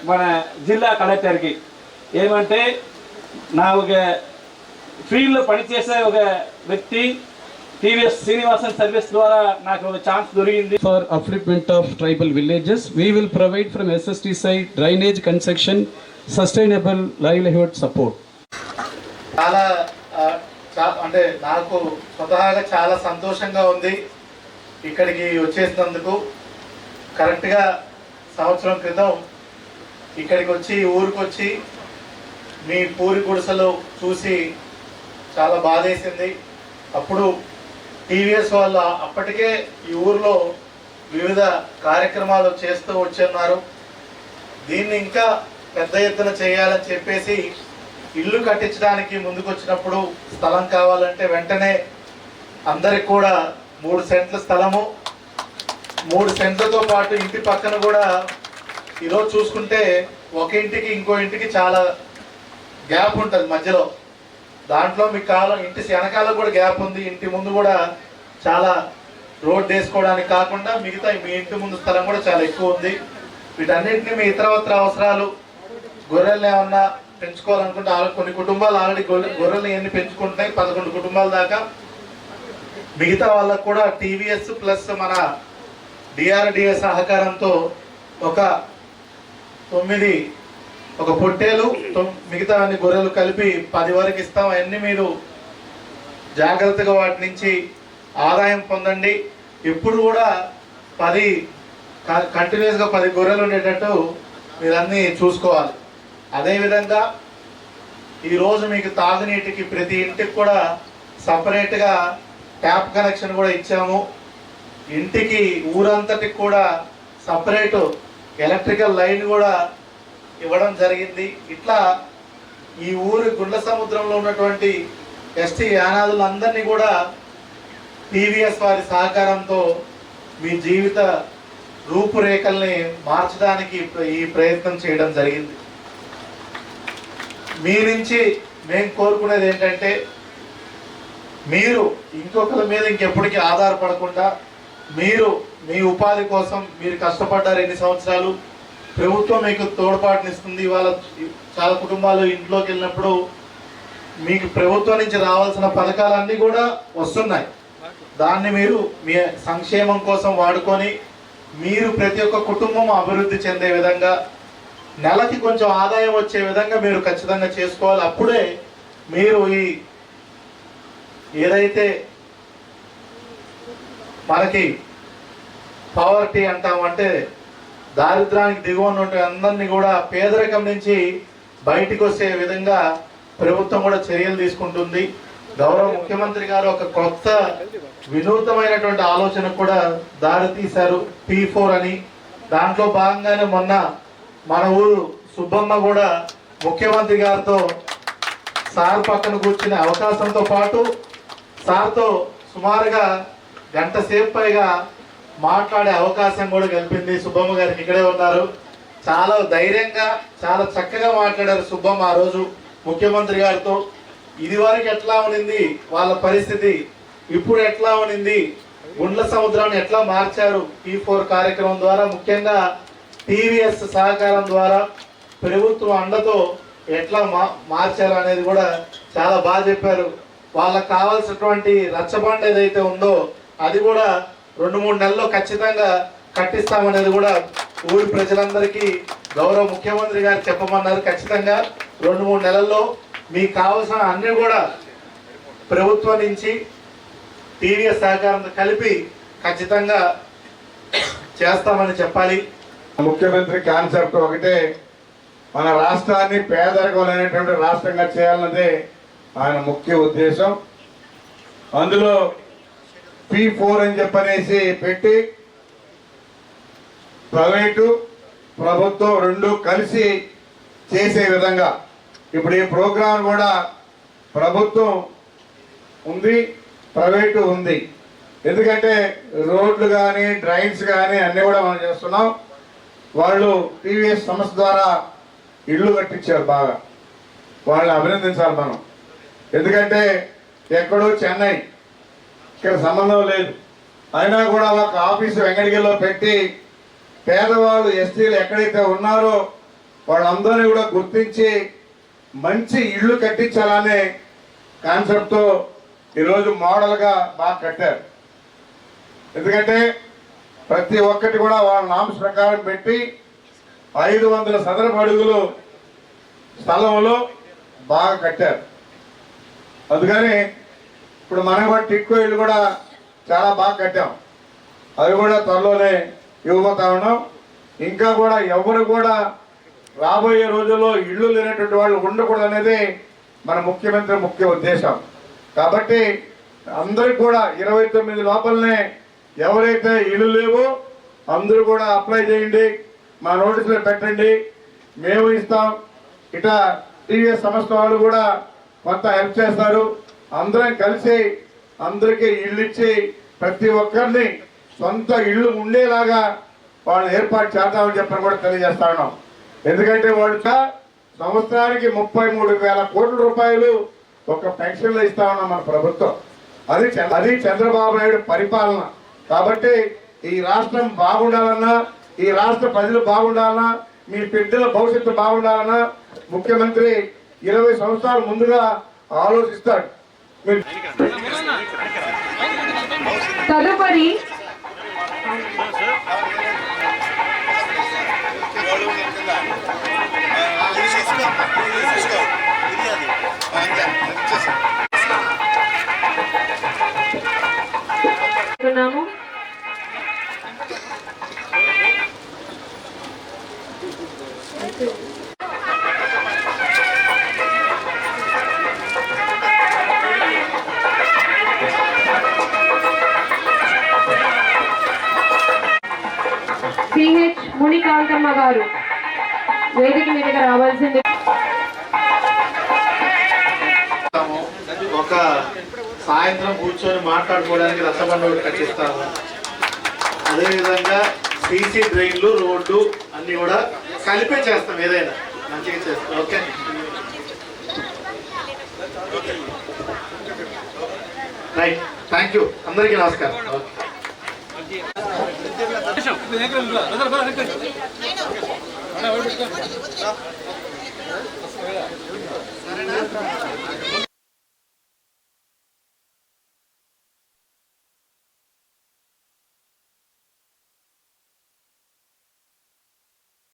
మన జిల్లా కలెక్టర్కి ఏమంటే నా ఒక ఫీల్డ్లో పనిచేసే ఒక వ్యక్తి టీవీఎస్ శ్రీనివాసన్ సర్వీస్ ద్వారా నాకు ఒక ఛాన్స్ దొరికింది. For అప్లిప్మెంట్ of tribal villages we will provide from SST side drainage construction sustainable livelihood support. చాలా అంటే నాకు స్వతహాగా చాలా సంతోషంగా ఉంది ఇక్కడికి వచ్చేసినందుకు. కరెక్ట్గా సంవత్సరం క్రితం ఇక్కడికి వచ్చి ఊరికి వచ్చి మీ పూరి గుడిసెలు చూసి చాలా బాధేసింది. అప్పుడు టీవీఎస్ వాళ్ళు అప్పటికే ఈ ఊరిలో వివిధ కార్యక్రమాలు చేస్తూ వచ్చున్నారు. దీన్ని ఇంకా పెద్ద ఎత్తున చేయాలని చెప్పేసి ఇల్లు కట్టించడానికి ముందుకు వచ్చినప్పుడు స్థలం కావాలంటే వెంటనే అందరికి కూడా 3 సెంట్ల స్థలము, 3 సెంట్లతో పాటు ఇంటి పక్కన కూడా ఈరోజు చూసుకుంటే ఒక ఇంటికి ఇంకో ఇంటికి చాలా గ్యాప్ ఉంటుంది మధ్యలో. దాంట్లో మీకు కాలం ఇంటి వెనకాల కూడా గ్యాప్ ఉంది. ఇంటి ముందు కూడా చాలా రోడ్ వేసుకోవడానికి కాకుండా మిగతా మీ ఇంటి ముందు స్థలం కూడా చాలా ఎక్కువ ఉంది. వీటన్నిటిని మీ ఇతరత్ర అవసరాలు గొర్రెలు ఏమన్నా పెంచుకోవాలనుకుంటే కొన్ని కుటుంబాలు ఆల్రెడీ గొర్రెలు ఎన్ని పెంచుకుంటున్నాయి, 11 కుటుంబాల దాకా. మిగతా వాళ్ళకు కూడా టీవీఎస్ ప్లస్ మన డిఆర్డిఏ సహకారంతో ఒక 9 పొట్టేలు మిగతా అన్ని గొర్రెలు కలిపి 10 వరకు ఇస్తాం. అవన్నీ మీరు జాగ్రత్తగా వాటి నుంచి ఆదాయం పొందండి. ఎప్పుడు కూడా 10 కంటిన్యూస్గా 10 గొర్రెలు ఉండేటట్టు మీరన్నీ చూసుకోవాలి. అదేవిధంగా ఈరోజు మీకు తాగునీటికి ప్రతి ఇంటికి కూడా సపరేట్గా ట్యాప్ కనెక్షన్ కూడా ఇచ్చాము. ఇంటికి ఊరంతటికి కూడా సపరేటు ఎలక్ట్రికల్ లైన్ కూడా ఇవ్వడం జరిగింది. ఇట్లా ఈ ఊరి గుండ్ల సముద్రంలో ఉన్నటువంటి ఎస్టీ యానాదులందరినీ కూడా టీవీఎస్ వారి సహకారంతో మీ జీవిత రూపురేఖల్ని మార్చడానికి ఈ ప్రయత్నం చేయడం జరిగింది. మీ నుంచి మేము కోరుకునేది ఏంటంటే మీరు ఇంకొకరి మీద ఇంకెప్పటికీ ఆధారపడకుండా మీరు మీ ఉపాధి కోసం మీరు కష్టపడ్డారు ఎన్ని సంవత్సరాలు, ప్రభుత్వం మీకు తోడ్పాటునిస్తుంది. ఇవాళ చాలా కుటుంబాలు ఇంట్లోకి వెళ్ళినప్పుడు మీకు ప్రభుత్వం నుంచి రావాల్సిన పథకాలన్నీ కూడా వస్తున్నాయి. దాన్ని మీరు మీ సంక్షేమం కోసం వాడుకొని మీరు ప్రతి ఒక్క కుటుంబం అభివృద్ధి చెందే విధంగా నెలకి కొంచెం ఆదాయం వచ్చే విధంగా మీరు ఖచ్చితంగా చేసుకోవాలి. అప్పుడే మీరు ఈ ఏదైతే మనకి పవర్టీ అంటామంటే దారిద్రానికి దిగువన ఉంటే అందరినీ కూడా పేదరికం నుంచి బయటికి వచ్చే విధంగా ప్రభుత్వం కూడా చర్యలు తీసుకుంటుంది. గౌరవ ముఖ్యమంత్రి గారు ఒక కొత్త వినూతమైనటువంటి ఆలోచన కూడా దారి తీశారు, P4 అని. దాంట్లో భాగంగానే మొన్న మన ఊరు సుబ్బమ్మ కూడా ముఖ్యమంత్రి గారితో సార్ పక్కన కూర్చునే అవకాశంతో పాటు సార్తో సుమారుగా 1 గంట సేపు పైగా మాట్లాడే అవకాశం కూడా కల్పింది. సుబ్బమ్మ గారికి ఇక్కడే ఉన్నారు. చాలా ధైర్యంగా చాలా చక్కగా మాట్లాడారు సుబ్బమ్మ ఆ రోజు ముఖ్యమంత్రి గారితో. ఇది వరకు ఎట్లా ఉన్నింది వాళ్ళ పరిస్థితి, ఇప్పుడు ఎట్లా ఉన్నింది, గుండ్ల సముద్రాన్ని ఎట్లా మార్చారు P4 కార్యక్రమం ద్వారా, ముఖ్యంగా టీవీఎస్ సహకారం ద్వారా ప్రభుత్వం అండతో ఎట్లా మార్చారు అనేది కూడా చాలా బాగా చెప్పారు. వాళ్ళకు కావాల్సినటువంటి రచ్చబండ ఏదైతే ఉందో అది కూడా 2-3 నెలల్లో ఖచ్చితంగా కట్టిస్తామనేది కూడా ఊరి ప్రజలందరికీ గౌరవ ముఖ్యమంత్రి గారు చెప్పమన్నారు. ఖచ్చితంగా 2-3 నెలల్లో మీకు కావాల్సిన అన్ని కూడా ప్రభుత్వం నుంచి టీవీఎస్ సహకారంతో కలిపి ఖచ్చితంగా చేస్తామని చెప్పాలి. ముఖ్యమంత్రి కాన్సెప్ట్ ఒకటే, మన రాష్ట్రాన్ని పేదరికం లేనటువంటి రాష్ట్రంగా చేయాలన్నదే ఆయన ముఖ్య ఉద్దేశం. అందులో P4 అని చెప్పనేసి పెట్టి ప్రైవేటు ప్రభుత్వం 2 కలిసి చేసే విధంగా ఇప్పుడు ఈ ప్రోగ్రాం కూడా ప్రభుత్వం ఉంది, ప్రైవేటు ఉంది. ఎందుకంటే రోడ్లు కానీ డ్రైన్స్ కానీ అన్నీ కూడా మనం చేస్తున్నాం. వాళ్ళు టీవీఎస్ సంస్థ ద్వారా ఇళ్ళు కట్టించారు బాగా, వాళ్ళని అభినందించాలి మనం. ఎందుకంటే ఎక్కడో చెన్నై, ఇక్కడ సంబంధం లేదు, అయినా కూడా ఒక ఆఫీసు వెంకటగిరిలో పెట్టి పేదవాళ్ళు ఎస్టీలు ఎక్కడైతే ఉన్నారో వాళ్ళందరినీ కూడా గుర్తించి మంచి ఇళ్ళు కట్టించాలనే కాన్సెప్ట్తో ఈరోజు మోడల్గా బాగా కట్టారు. ఎందుకంటే ప్రతి ఒక్కటి కూడా వాళ్ళ నామ్స్ ప్రకారం పెట్టి 500 చదరపు అడుగులు స్థలంలో బాగా కట్టారు. అందుకని ఇప్పుడు మనం కూడా టిక్కో ఇళ్ళు కూడా చాలా బాగా కట్టాం, అవి కూడా త్వరలోనే ఇవ్వబోతా ఉన్నాం. ఇంకా కూడా ఎవరు కూడా రాబోయే రోజుల్లో ఇళ్ళు లేనటువంటి వాళ్ళు ఉండకూడదు అనేది మన ముఖ్యమంత్రి ముఖ్య ఉద్దేశం. కాబట్టి అందరికి కూడా 29 లోపలనే ఎవరైతే ఇళ్ళు లేవో అందరూ కూడా అప్లై చేయండి, మా నోటీసులో పెట్టండి, మేము ఇస్తాం. ఇట్లా టీవీఎస్ సంస్థ వాళ్ళు కూడా కొంత హెల్ప్ చేస్తారు. అందరం కలిసి అందరికీ ఇళ్ళు ఇచ్చి ప్రతి ఒక్కరిని సొంత ఇళ్ళు ఉండేలాగా వాళ్ళు ఏర్పాటు చేద్దామని చెప్పని కూడా తెలియజేస్తా ఉన్నాం. ఎందుకంటే వాళ్ళు సంవత్సరానికి 33,000 కోట్ల రూపాయలు ఒక పెన్షన్లో ఇస్తా ఉన్నాం మన ప్రభుత్వం. అది చంద్రబాబు నాయుడు పరిపాలన. కాబట్టి ఈ రాష్ట్రం బాగుండాలన్నా, ఈ రాష్ట్ర ప్రజలు బాగుండాలన్నా, మీ బిడ్డల భవిష్యత్తు బాగుండాలన్నా ముఖ్యమంత్రి 20 సంవత్సరాలు ముందుగా ఆలోచిస్తాడు. తదుపరి సిహెచ్ మునికాంతమ్మ గారు వేదిక మీదకి రావాల్సింది. ఒక సాయంత్రం కూర్చొని మాట్లాడుకోవడానికి రసబండ కట్టిస్తాము. అదేవిధంగా సీసీ డ్రైన్లు, రోడ్డు అన్ని కూడా కలిపే చేస్తాం, ఏదైనా మంచిగా చేస్తాం. ఓకే, రైట్, థ్యాంక్ యూ, అందరికీ నమస్కారం. ఓకే.